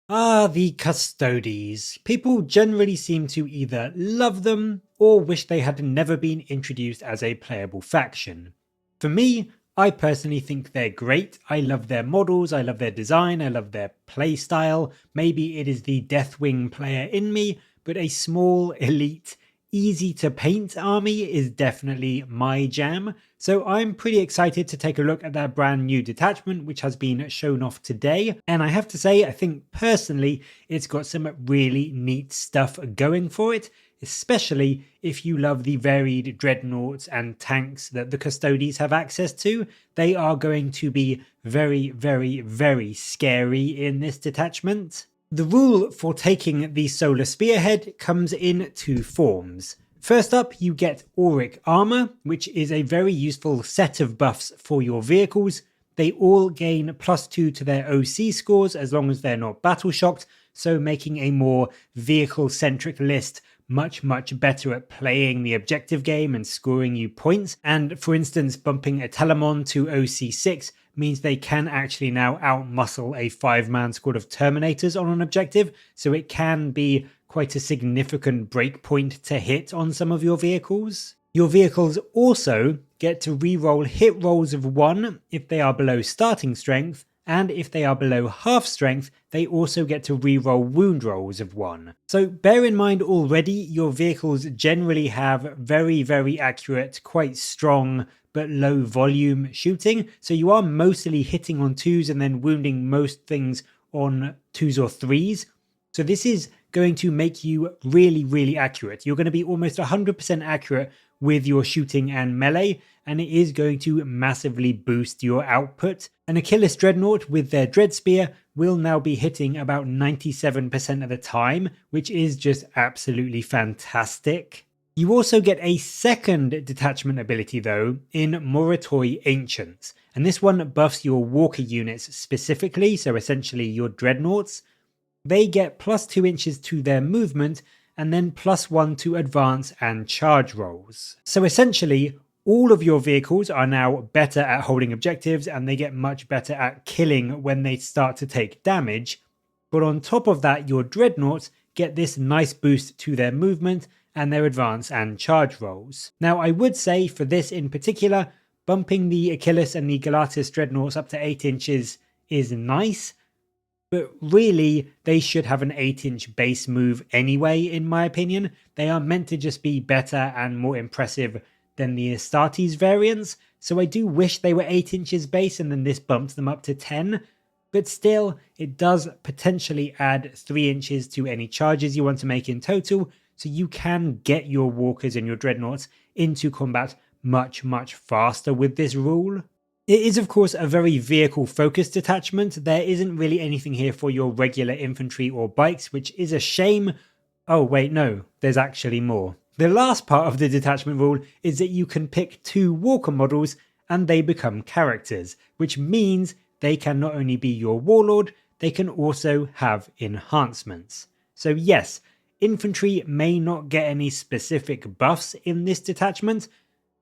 The Custodes. People generally seem to either love them or wish they had never been introduced as a playable faction. For me, I personally think they're great. I love their models, I love their design, I love their playstyle. Maybe it is the Deathwing player in me, but a small, elite, easy to paint army is definitely my jam. So I'm pretty excited to take a look at that brand new detachment, which has been shown off today. And I have to say, I think personally, it's got some really neat stuff going for it, especially if you love the varied dreadnoughts and tanks that the Custodes have access to. They are going to be very, very, very scary in this detachment. The rule for taking the Solar Spearhead comes in two forms. First up, you get Auric Armor, which is a very useful set of buffs for your vehicles. They all gain +2 to their OC scores as long as they're not battle shocked, so making a more vehicle-centric list much better at playing the objective game and scoring you points. And for instance, bumping a Telemon to OC6 means they can actually now outmuscle a 5-man squad of Terminators on an objective, so it can be quite a significant breakpoint to hit on some of your vehicles. Your vehicles also get to reroll hit rolls of 1 if they are below starting strength, and if they are below half strength, they also get to reroll wound rolls of 1. So bear in mind already, your vehicles generally have very, very accurate, quite strong, but low volume shooting. So you are mostly hitting on 2s and then wounding most things on 2s or 3s. So this is going to make you really, really accurate. You're going to be almost 100% accurate with your shooting and melee, and it is going to massively boost your output. An Achilles Dreadnought with their Dread Spear will now be hitting about 97% of the time, which is just absolutely fantastic. You also get a second detachment ability though in Moritoi Ancients, and this one buffs your walker units specifically, so essentially your dreadnoughts. They get +2 inches to their movement and then +1 to advance and charge rolls. So essentially, all of your vehicles are now better at holding objectives and they get much better at killing when they start to take damage. But on top of that, your dreadnoughts get this nice boost to their movement and their advance and charge rolls. Now, I would say for this in particular, bumping the Achilles and the Galatis dreadnoughts up to 8 inches is nice, but really they should have an 8-inch base move anyway, in my opinion. They are meant to just be better and more impressive than the Astartes variants, so I do wish they were 8 inches base and then this bumped them up to 10, but still, it does potentially add 3 inches to any charges you want to make in total, so you can get your walkers and your dreadnoughts into combat much faster with this rule. It is of course a very vehicle focused detachment. There isn't really anything here for your regular infantry or bikes, which is a shame. Oh wait, no, there's actually more. The last part of the detachment rule is that you can pick 2 walker models and they become characters, which means they can not only be your warlord, they can also have enhancements. So yes, infantry may not get any specific buffs in this detachment,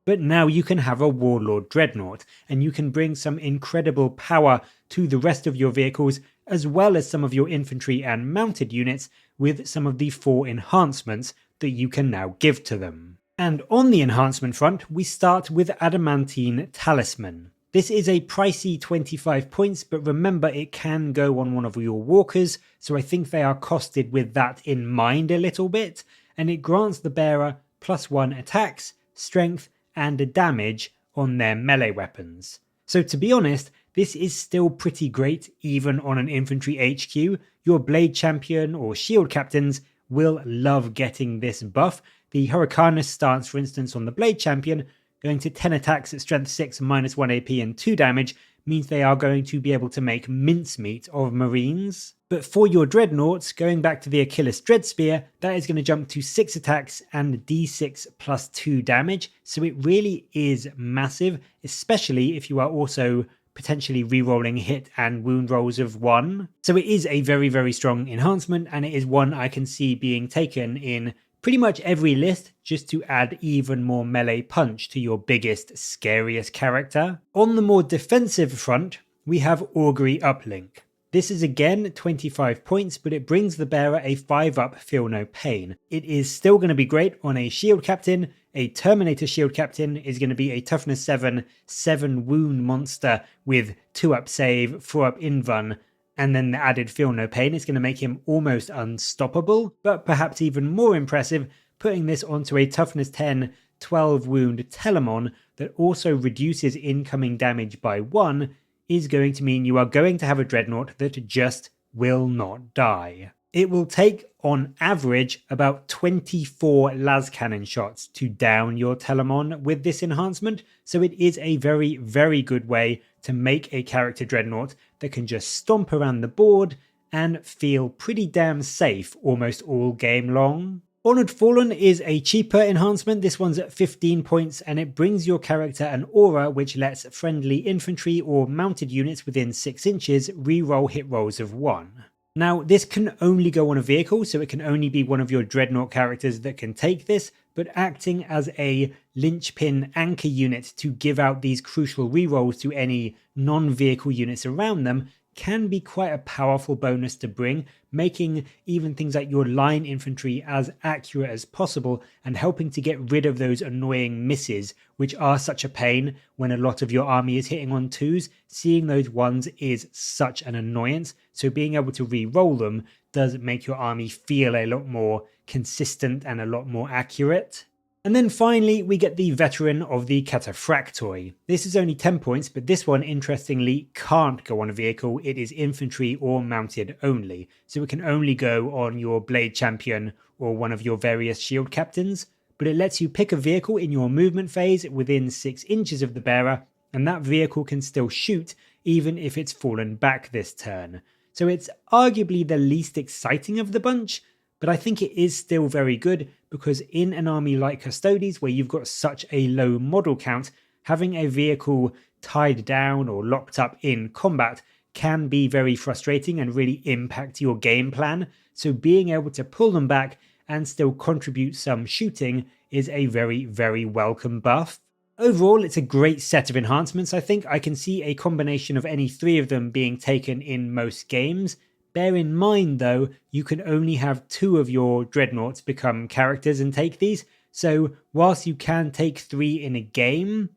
but now you can have a Warlord Dreadnought, and you can bring some incredible power to the rest of your vehicles, as well as some of your infantry and mounted units with some of the 4 enhancements that you can now give to them. And on the enhancement front, we start with Adamantine Talisman. This is a pricey 25 points, but remember it can go on one of your walkers, so I think they are costed with that in mind a little bit, and it grants the bearer +1 attacks, strength, and damage on their melee weapons. So to be honest, this is still pretty great even on an infantry HQ. Your blade champion or shield captains will love getting this buff. The Hurricanus stance, for instance, on the blade champion, going to 10 attacks at strength 6, -1 AP and 2 damage, means they are going to be able to make mincemeat of marines. But for your dreadnoughts, going back to the Achilles Dread Spear, that is going to jump to 6 attacks and d6 +2 damage, so it really is massive, especially if you are also potentially re-rolling hit and wound rolls of 1. So it is a very, very strong enhancement, and it is one I can see being taken in pretty much every list just to add even more melee punch to your biggest, scariest character. On the more defensive front, we have Augury Uplink. This is again 25 points, but it brings the bearer a 5 up Feel No Pain. It is still going to be great on a shield captain. A Terminator shield captain is going to be a toughness 7, 7 wound monster with 2 up save, 4 up invuln, and then the added Feel No Pain is going to make him almost unstoppable, but perhaps even more impressive, putting this onto a toughness 10, 12 wound Telemon that also reduces incoming damage by 1, is going to mean you are going to have a Dreadnought that just will not die. It will take, on average, about 24 las cannon shots to down your Telemon with this enhancement, so it is a very, very good way to make a character Dreadnought that can just stomp around the board and feel pretty damn safe almost all game long. Honored Fallen is a cheaper enhancement. This one's at 15 points and it brings your character an aura which lets friendly infantry or mounted units within 6 inches reroll hit rolls of 1. Now this can only go on a vehicle, so it can only be one of your Dreadnought characters that can take this, but acting as a linchpin anchor unit to give out these crucial rerolls to any non-vehicle units around them can be quite a powerful bonus to bring, making even things like your line infantry as accurate as possible and helping to get rid of those annoying misses, which are such a pain when a lot of your army is hitting on 2s. Seeing those 1s is such an annoyance, so being able to re-roll them does make your army feel a lot more consistent and a lot more accurate. And then finally, we get the Veteran of the Cataphractoi. This is only 10 points, but this one, interestingly, can't go on a vehicle. It is infantry or mounted only, so it can only go on your Blade Champion or one of your various shield captains, but it lets you pick a vehicle in your movement phase within 6 inches of the bearer, and that vehicle can still shoot even if it's fallen back this turn. So it's arguably the least exciting of the bunch, but I think it is still very good because in an army like Custodes, where you've got such a low model count, having a vehicle tied down or locked up in combat can be very frustrating and really impact your game plan. So being able to pull them back and still contribute some shooting is a very, very welcome buff. Overall, it's a great set of enhancements. I think I can see a combination of any 3 of them being taken in most games. Bear in mind though, you can only have 2 of your Dreadnoughts become characters and take these, so whilst you can take 3 in a game,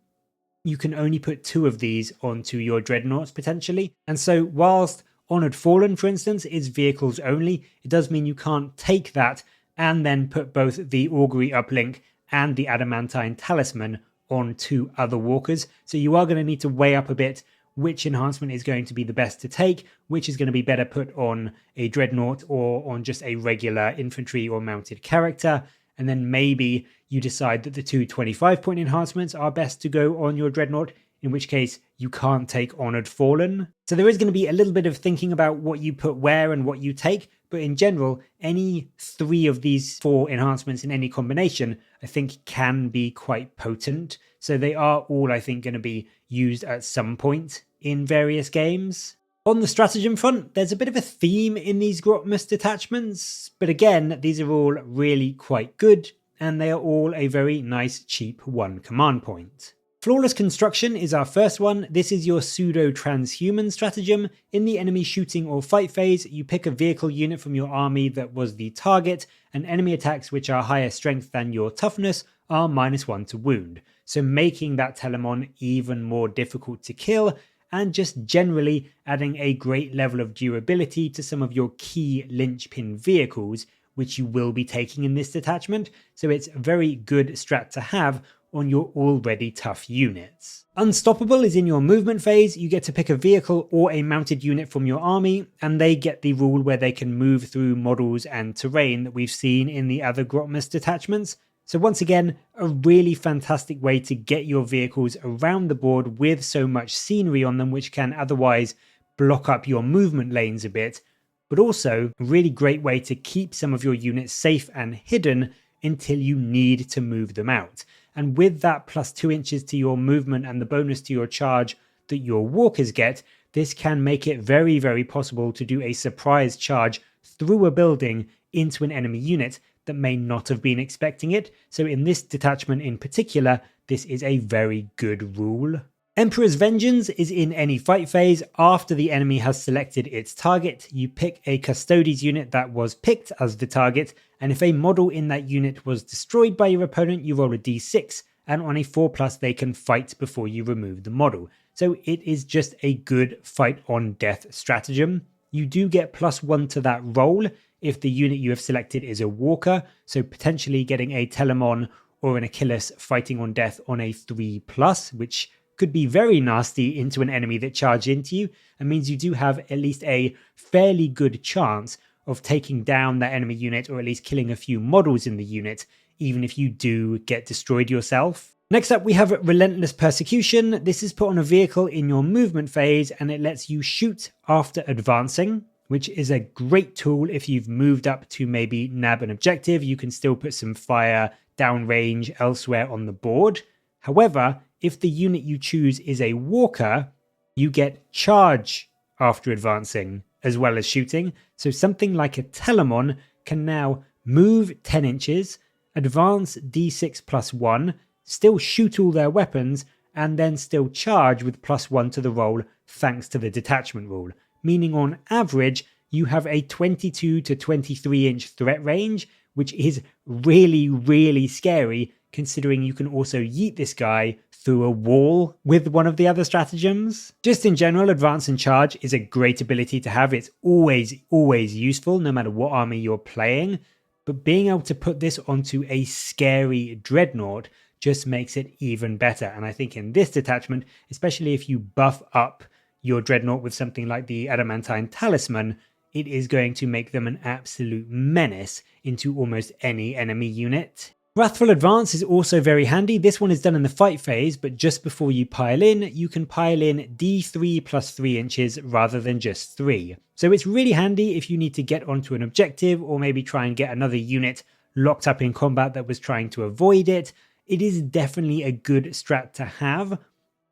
you can only put 2 of these onto your Dreadnoughts potentially. And so whilst Honored Fallen, for instance, is vehicles only, it does mean you can't take that and then put both the Augury Uplink and the Adamantine Talisman on 2 other walkers, so you are going to need to weigh up a bit which enhancement is going to be the best to take, which is going to be better put on a Dreadnought or on just a regular infantry or mounted character, and then maybe you decide that the 2 25-point enhancements are best to go on your Dreadnought, in which case you can't take Honored Fallen. So there is going to be a little bit of thinking about what you put where and what you take, but in general, any 3 of these 4 enhancements in any combination, I think can be quite potent. So they are all, I think, going to be used at some point in various games. On the stratagem front, there's a bit of a theme in these Grotmus detachments, but again, these are all really quite good, and they are all a very nice, cheap 1 command point. Flawless Construction is our first one. This is your pseudo-transhuman stratagem. In the enemy shooting or fight phase, you pick a vehicle unit from your army that was the target, and enemy attacks which are higher strength than your toughness are -1 to wound, so making that Telemon even more difficult to kill, and just generally adding a great level of durability to some of your key linchpin vehicles, which you will be taking in this detachment, so it's a very good strat to have on your already tough units. Unstoppable is in your movement phase. You get to pick a vehicle or a mounted unit from your army, and they get the rule where they can move through models and terrain that we've seen in the other Grotmus detachments. So once again, a really fantastic way to get your vehicles around the board with so much scenery on them, which can otherwise block up your movement lanes a bit, but also a really great way to keep some of your units safe and hidden until you need to move them out. And with that +2 inches to your movement and the bonus to your charge that your walkers get, this can make it very, very possible to do a surprise charge through a building into an enemy unit that may not have been expecting it. So in this detachment in particular, this is a very good rule. Emperor's Vengeance is in any fight phase. After the enemy has selected its target, you pick a Custodes unit that was picked as the target, and if a model in that unit was destroyed by your opponent, you roll a d6, and on a 4+ they can fight before you remove the model. So it is just a good fight on death stratagem. You do get +1 to that roll if the unit you have selected is a walker, so potentially getting a Telemon or an Achilles fighting on death on a 3+, which could be very nasty into an enemy that charged into you, and means you do have at least a fairly good chance of taking down that enemy unit, or at least killing a few models in the unit, even if you do get destroyed yourself. Next up, we have Relentless Persecution. This is put on a vehicle in your movement phase, and it lets you shoot after advancing, which is a great tool if you've moved up to maybe nab an objective. You can still put some fire downrange elsewhere on the board. However, if the unit you choose is a walker, you get charge after advancing as well as shooting. So something like a Telemon can now move 10 inches, advance d6 +1, still shoot all their weapons, and then still charge with +1 to the roll thanks to the detachment rule. Meaning on average, you have a 22 to 23 inch threat range, which is really, really scary, considering you can also yeet this guy through a wall with one of the other stratagems. Just in general, advance and charge is a great ability to have. It's always useful, no matter what army you're playing. But being able to put this onto a scary Dreadnought just makes it even better. And I think in this detachment, especially if you buff up your Dreadnought with something like the Adamantine Talisman, it is going to make them an absolute menace into almost any enemy unit. Wrathful Advance is also very handy. This one is done in the fight phase, but just before you pile in, you can pile in d3 +3 inches rather than just 3. So it's really handy if you need to get onto an objective, or maybe try and get another unit locked up in combat that was trying to avoid it. It is definitely a good strat to have,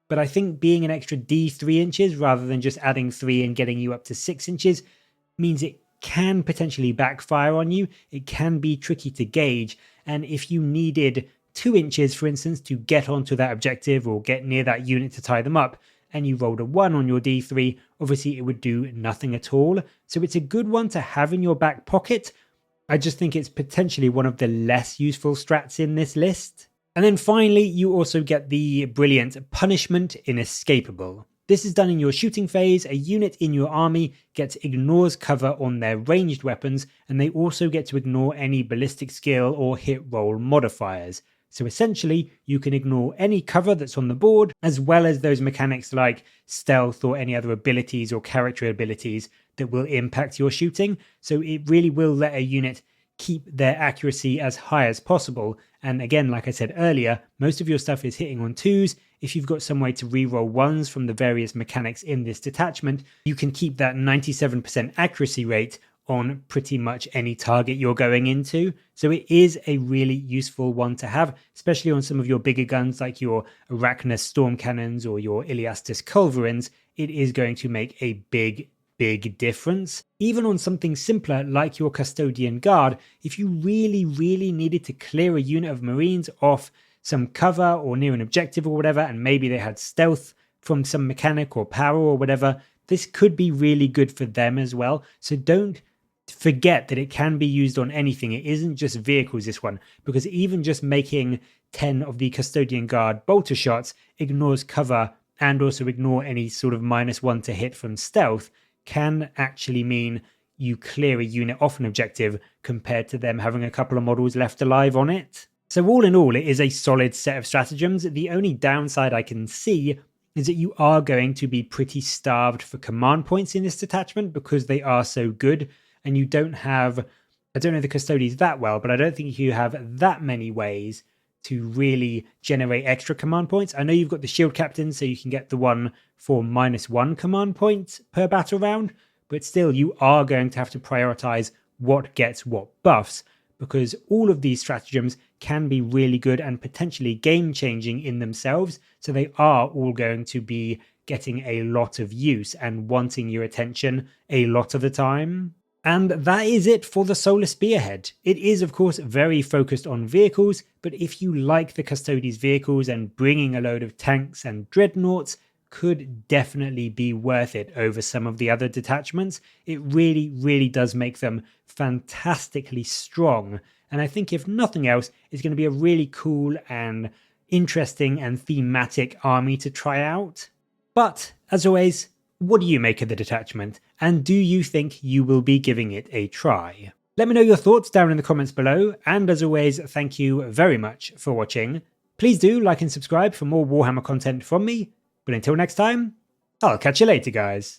but I think being an extra d3 inches rather than just adding 3 and getting you up to 6 inches means it can potentially backfire on you. It can be tricky to gauge, and if you needed 2 inches, for instance, to get onto that objective or get near that unit to tie them up, and you rolled a 1 on your d3, obviously it would do nothing at all. So it's a good one to have in your back pocket. I just think it's potentially one of the less useful strats in this list. And then finally, you also get the brilliant Punishment Inescapable. This is done in your shooting phase. A unit in your army gets ignores cover on their ranged weapons, and they also get to ignore any ballistic skill or hit roll modifiers. So essentially, you can ignore any cover that's on the board, as well as those mechanics like stealth or any other abilities or character abilities that will impact your shooting. So it really will let a unit keep their accuracy as high as possible. And again, like I said earlier, most of your stuff is hitting on 2s. If you've got some way to reroll 1s from the various mechanics in this detachment, you can keep that 97% accuracy rate on pretty much any target you're going into. So it is a really useful one to have, especially on some of your bigger guns like your Arachnus Storm Cannons or your Iliastus Culverins. It is going to make a big difference. Even on something simpler like your Custodian Guard, if you really needed to clear a unit of Marines off some cover or near an objective or whatever, and maybe they had stealth from some mechanic or power or whatever, this could be really good for them as well. So don't forget that it can be used on anything. It isn't just vehicles, this one, because even just making 10 of the Custodian Guard bolter shots ignores cover and also ignore any sort of -1 to hit from stealth can actually mean you clear a unit off an objective compared to them having a couple of models left alive on it. So all in all, it is a solid set of stratagems. The only downside I can see is that you are going to be pretty starved for command points in this detachment because they are so good, and you don't have, I don't know the Custodes that well, but I don't think you have that many ways to really generate extra command points. I know you've got the shield captain, so you can get the one for -1 command point per battle round, but still you are going to have to prioritize what gets what buffs, because all of these stratagems can be really good and potentially game-changing in themselves, so they are all going to be getting a lot of use and wanting your attention a lot of the time. And that is it for the Solar Spearhead. It is of course very focused on vehicles, but if you like the Custodes vehicles and bringing a load of tanks and dreadnoughts could definitely be worth it over some of the other detachments. It really does make them fantastically strong. And I think if nothing else, it's going to be a really cool and interesting and thematic army to try out. But as always, what do you make of the detachment, and do you think you will be giving it a try? Let me know your thoughts down in the comments below, and as always, thank you very much for watching. Please do like and subscribe for more Warhammer content from me, but until next time, I'll catch you later guys.